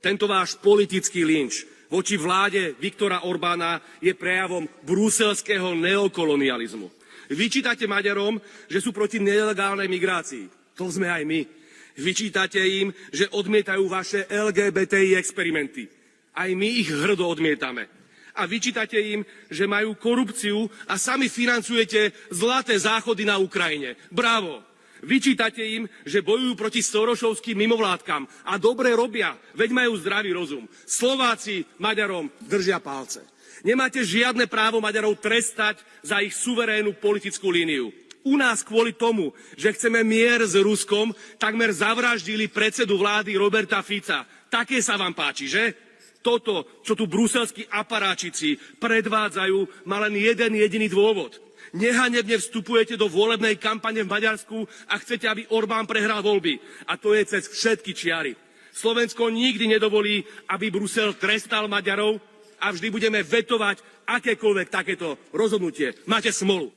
Tento váš politický lynč voči vláde Viktora Orbána je prejavom bruselského neokolonializmu. Vyčítate Maďarom, že sú proti nelegálnej migrácii. To sme aj my. Vyčítate im, že odmietajú vaše LGBTI experimenty. Aj my ich hrdo odmietame. A vyčítate im, že majú korupciu a sami financujete zlaté záchody na Ukrajine. Bravo! Vyčítate im, že bojujú proti sorošovským mimovládkam. A dobre robia, veď majú zdravý rozum. Slováci Maďarom držia palce. Nemáte žiadne právo Maďarov trestať za ich suverénnu politickú líniu. U nás kvôli tomu, že chceme mier s Ruskom, takmer zavraždili predsedu vlády Roberta Fica. Také sa vám páči, že? Toto, čo tu bruselskí aparáčici predvádzajú, má len jeden jediný dôvod. Nehanebne vstupujete do volebnej kampane v Maďarsku a chcete, aby Orbán prehral voľby. A to je cez všetky čiary. Slovensko nikdy nedovolí, aby Brusel trestal Maďarov a vždy budeme vetovať akékoľvek takéto rozhodnutie. Máte smolu.